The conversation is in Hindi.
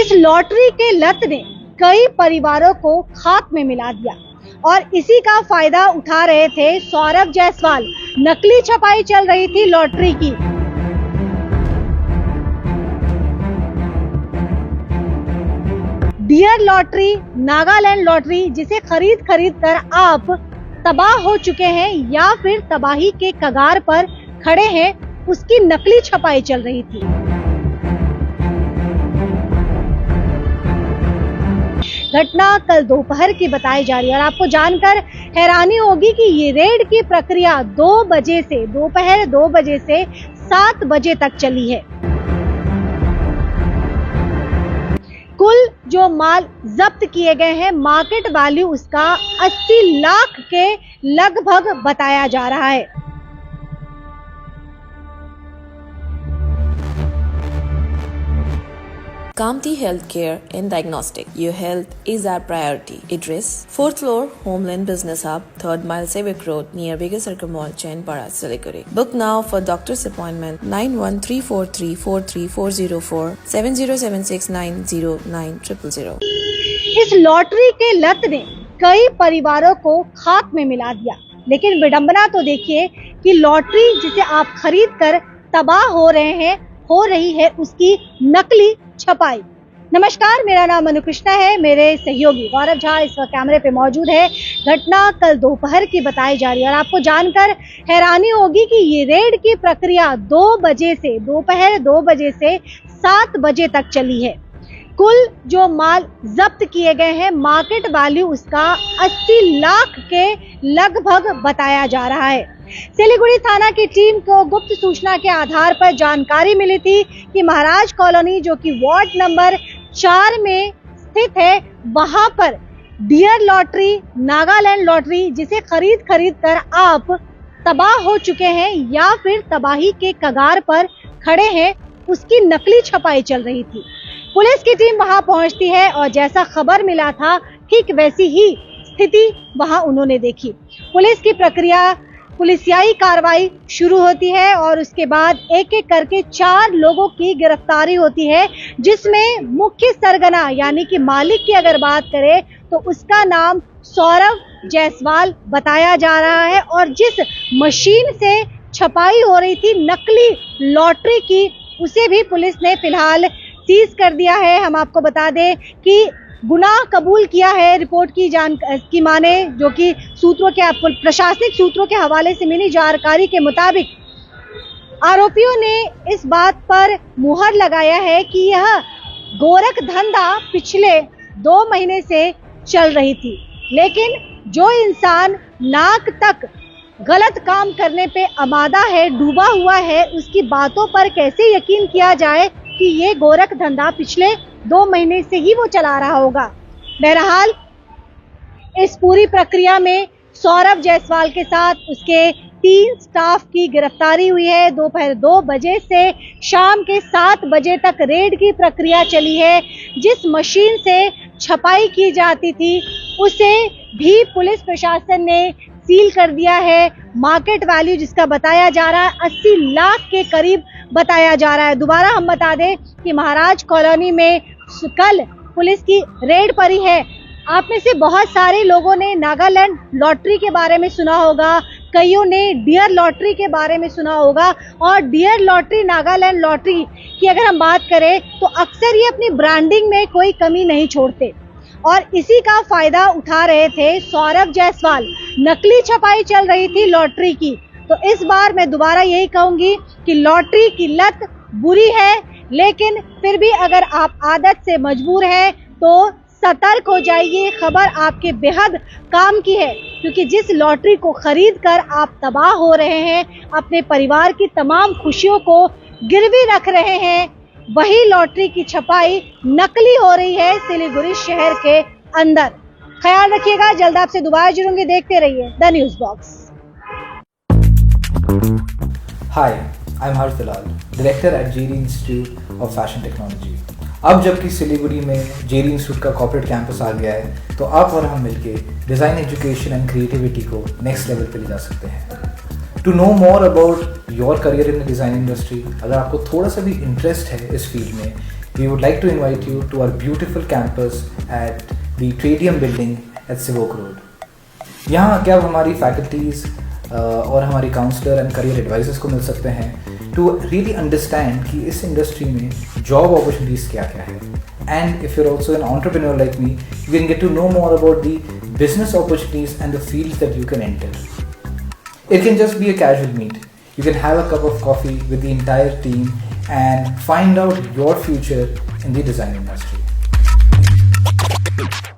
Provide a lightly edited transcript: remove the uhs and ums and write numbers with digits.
इस लॉटरी के लत ने कई परिवारों को खाक में मिला दिया और इसी का फायदा उठा रहे थे सौरभ जायसवाल। नकली छपाई चल रही थी लॉटरी की। डियर लॉटरी, नागालैंड लॉटरी, जिसे खरीद कर आप तबाह हो चुके हैं या फिर तबाही के कगार पर खड़े हैं, उसकी नकली छपाई चल रही थी। घटना कल दोपहर की बताई जा रही है और आपको जानकर हैरानी होगी कि ये रेड की प्रक्रिया दोपहर 2 बजे से 7 बजे तक चली है। कुल जो माल जब्त किए गए हैं, मार्केट वैल्यू उसका 80 लाख के लगभग बताया जा रहा है। Kamti Healthcare and Diagnostic. Your health is our priority. Address 4th floor, Homeland Business Hub, 3rd Mile Civic Road, near Vigor Circle Mall, Chainpara, Siliguri. Book now for doctor's appointment 9134343404 7076909000. इस लॉटरी के लत ने कई परिवारों को खाक में मिला दिया, लेकिन विडंबना तो देखिए कि लॉटरी जिसे आप खरीद कर तबाह हो रही है उसकी नकली छपाई। नमस्कार, मेरा नाम मनु कृष्णा है। मेरे सहयोगी गौरव झा इस वक्त कैमरे पे मौजूद है। घटना कल दोपहर की बताई जा रही है और आपको जानकर हैरानी होगी कि ये रेड की प्रक्रिया दोपहर 2 बजे से 7 बजे तक चली है। कुल जो माल जब्त किए गए हैं, मार्केट वैल्यू उसका 80 लाख के लगभग बताया जा रहा है। सिलीगुड़ी थाना की टीम को गुप्त सूचना के आधार पर जानकारी मिली थी कि महाराज कॉलोनी, जो कि वार्ड नंबर 4 में स्थित है, वहां पर डियर लॉटरी, नागालैंड लॉटरी, जिसे खरीद कर आप तबाह हो चुके हैं या फिर तबाही के कगार पर खड़े हैं, उसकी नकली छपाई चल रही थी। पुलिस की टीम वहां पहुंचती है और जैसा खबर मिला था ठीक वैसी ही स्थिति वहां उन्होंने देखी। पुलिसियाई कार्रवाई शुरू होती है और उसके बाद एक एक करके 4 लोगों की गिरफ्तारी होती है, जिसमें मुख्य सरगना यानी कि मालिक की अगर बात करें तो उसका नाम सौरभ जायसवाल बताया जा रहा है और जिस मशीन से छपाई हो रही थी नकली लॉटरी की, उसे भी पुलिस ने फिलहाल सीज कर दिया है। हम आपको बता दें कि गुनाह कबूल किया है, रिपोर्ट की माने, जो कि प्रशासनिक सूत्रों के हवाले से मिली जानकारी के मुताबिक आरोपियों ने इस बात पर मुहर लगाया है कि यह गोरख धंधा पिछले 2 महीने से चल रही थी, लेकिन जो इंसान नाक तक गलत काम करने पे आमादा है, डूबा हुआ है, उसकी बातों पर कैसे यकीन किया जाए कि ये गोरख धंधा पिछले 2 महीने से ही वो चला रहा होगा। बहरहाल इस पूरी प्रक्रिया में सौरभ जायसवाल के साथ उसके 3 स्टाफ की गिरफ्तारी हुई है। दोपहर 2 बजे से शाम के 7 बजे तक रेड की प्रक्रिया चली है। जिस मशीन से छपाई की जाती थी उसे भी पुलिस प्रशासन ने सील कर दिया है। मार्केट वैल्यू जिसका बताया जा रहा है 80 लाख के करीब बताया जा रहा है। दोबारा हम बता दें कि महाराज कॉलोनी में कल पुलिस की रेड पड़ी है। आप में से बहुत सारे लोगों ने नागालैंड लॉटरी के बारे में सुना होगा, कईयों ने डियर लॉटरी के बारे में सुना होगा। और डियर लॉटरी, नागालैंड लॉटरी की अगर हम बात करें तो अक्सर ये अपनी ब्रांडिंग में कोई कमी नहीं छोड़ते और इसी का फायदा उठा रहे थे सौरभ जायसवाल। नकली छपाई चल रही थी लॉटरी की। तो इस बार मैं दोबारा यही कहूंगी कि लॉटरी की लत बुरी है, लेकिन फिर भी अगर आप आदत से मजबूर हैं तो सतर्क हो जाइए। खबर आपके बेहद काम की है, क्योंकि जिस लॉटरी को खरीद कर आप तबाह हो रहे हैं, अपने परिवार की तमाम खुशियों को गिरवी रख रहे हैं, वही लॉटरी की छपाई नकली हो रही है सिलीगुड़ी शहर के अंदर। ख्याल रखिएगा, जल्द आपसे दोबारा जुड़ूंगी। देखते रहिए the news box. Hi, I'm Harsh Dalal, Director at JD Institute of Fashion Technology. अब जबकि सिलीगुड़ी में JD इंस्टीट्यूट का कॉर्पोरेट कैंपस आ गया है, तो आप और हम मिलके डिज़ाइन एजुकेशन एंड क्रिएटिविटी को नेक्स्ट लेवल पे ले जा सकते हैं। To know more about your career in the design industry, अगर आपको थोड़ा सा भी इंटरेस्ट है इस फील्ड में, we would like to invite you to our beautiful campus at the Tradium building at Sivok Road. यहाँ आके आप हमारी फैकल्टीज़ और हमारी काउंसलर एंड करियर एडवाइजर्स को मिल सकते हैं टू रियली अंडरस्टैंड कि इस इंडस्ट्री में जॉब अपॉर्चुनिटीज़ क्या क्या है. And if you are also an entrepreneur like me, you can get to know more about the business opportunities and the fields that you can enter. It can just be a casual meet. You can have a cup of coffee with the entire team and find out your future in the design industry.